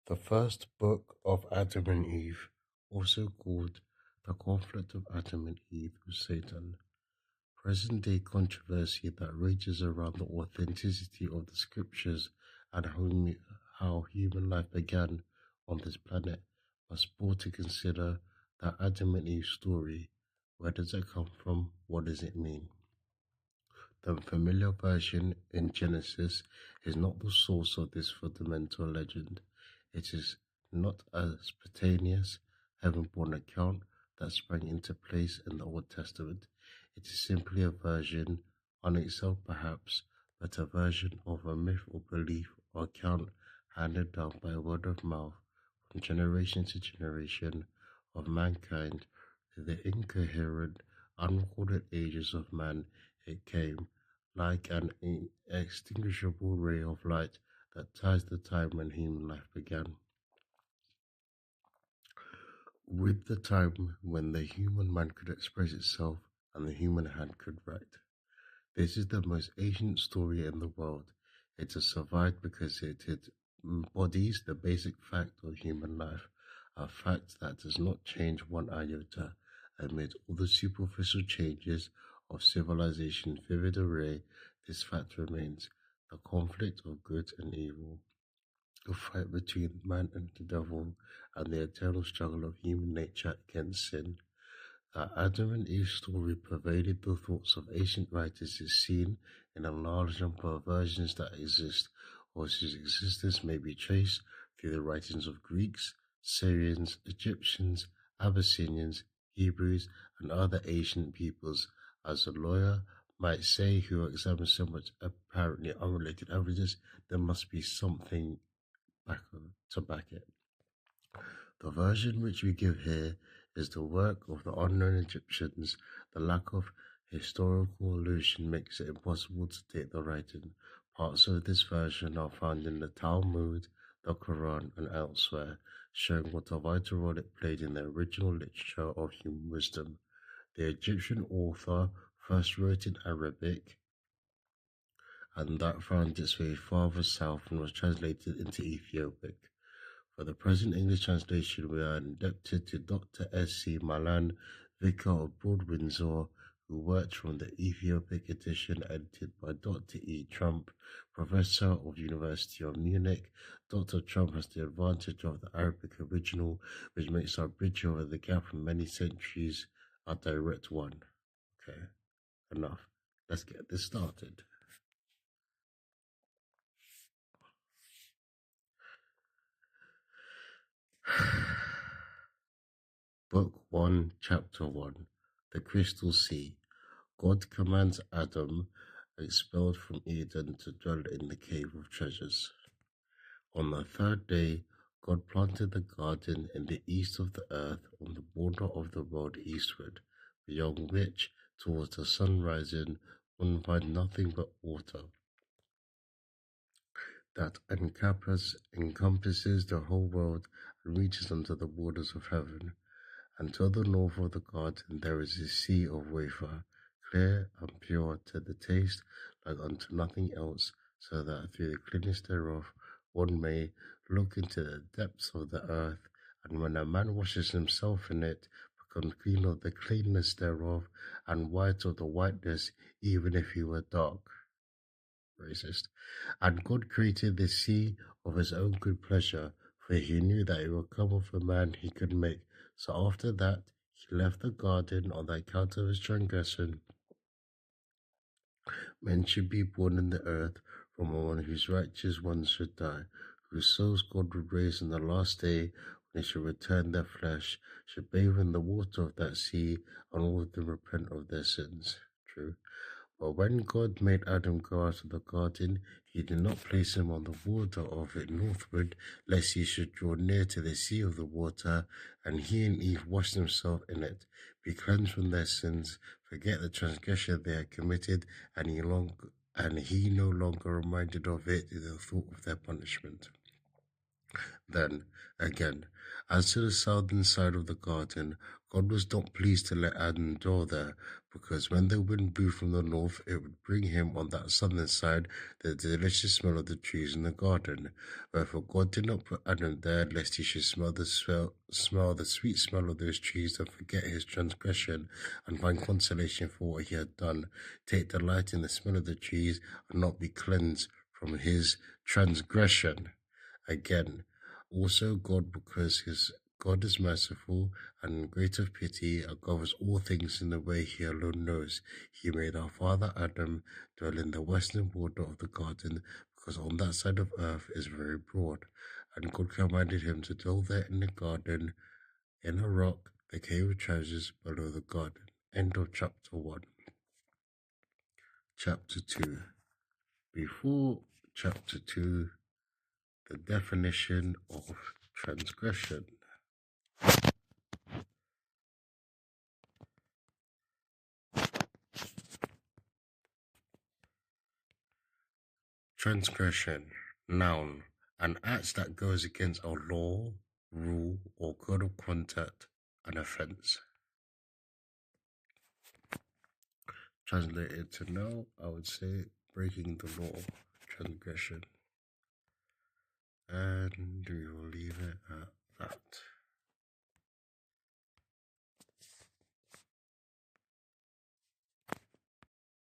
The first book of Adam and Eve, also called The Conflict of Adam and Eve with Satan, present-day controversy that rages around the authenticity of the scriptures and how human life began on this planet must pause to consider the Adam and Eve story. Where does it come from? What does it mean? The familiar version in Genesis is not the source of this fundamental legend. It is not a spontaneous, heaven-born account that sprang into place in the Old Testament. It is simply a version, on itself perhaps, but a version of a myth or belief or account handed down by word of mouth from generation to generation of mankind through the incoherent, unrecorded ages of man. It came like an inextinguishable ray of light that ties the time when human life began, with the time when the human mind could express itself and the human hand could write. This is the most ancient story in the world. It has survived because it embodies the basic fact of human life, a fact that does not change one iota amid all the superficial changes of civilization's vivid array. This fact remains: the conflict of good and evil, the fight between man and the devil, and the eternal struggle of human nature against sin. The Adam and Eve story pervaded the thoughts of ancient writers is seen in a large number of versions that exist, or whose existence may be traced through the writings of Greeks, Syrians, Egyptians, Abyssinians, Hebrews, and other ancient peoples. As a lawyer might say who examines so much apparently unrelated evidence, there must be something back to back it. The version which we give here is the work of the unknown Egyptians. The lack of historical allusion makes it impossible to date the writing. Parts of this version are found in the Talmud, the Quran, and elsewhere, showing what a vital role it played in the original literature of human wisdom. The Egyptian author first wrote in Arabic, and that found its way farther south and was translated into Ethiopic. For the present English translation, we are indebted to Dr. S.C. Malan, Vicar of Broad Windsor, who worked from the Ethiopic edition edited by Dr. E. Trump, Professor of University of Munich. Dr. Trump has the advantage of the Arabic original, which makes our bridge over the gap of many centuries a direct one. Okay, enough. Let's get this started. Book 1, Chapter 1, The Crystal Sea. God commands Adam, expelled from Eden, to dwell in the cave of treasures. On the third day, God planted the garden in the east of the earth, on the border of the world eastward, beyond which, towards the sun rising, one find nothing but water that encompasses the whole world and reaches unto the borders of heaven. And to the north of the garden there is a sea of wafer, clear and pure to the taste, like unto nothing else, so that through the clearness thereof one may look into the depths of the earth, and when a man washes himself in it, become clean of the cleanness thereof, and white of the whiteness, even if he were dark. Racist. And God created the sea of his own good pleasure, for he knew that it would come of a man he could make. So after that, he left the garden on the account of his transgression. Men should be born in the earth from one whose righteous ones should die, whose souls God would raise in the last day, when he should return their flesh, should bathe in the water of that sea, and all of them repent of their sins. True. But when God made Adam go out of the garden, he did not place him on the border of it northward, lest he should draw near to the sea of the water, and he and Eve wash themselves in it, be cleansed from their sins, forget the transgression they had committed, and he no longer reminded of it in the thought of their punishment. Then, again, as to the southern side of the garden, God was not pleased to let Adam dwell there, because when the wind blew from the north, it would bring him on that southern side the delicious smell of the trees in the garden. Wherefore God did not put Adam there, lest he should smell the sweet smell of those trees and forget his transgression, and find consolation for what he had done, take delight in the smell of the trees, and not be cleansed from his transgression. Again, also God, because his God is merciful and great of pity, and governs all things in the way he alone knows. He made our father Adam dwell in the western border of the garden, because on that side of earth is very broad. And God commanded him to dwell there in the garden, in a rock, the cave of treasures below the garden. End of chapter 1. Chapter 2. Before chapter 2, the definition of transgression. Transgression, noun, an act that goes against a law, rule, or code of conduct, an offense. Translated to now, I would say breaking the law, transgression. And we will leave it at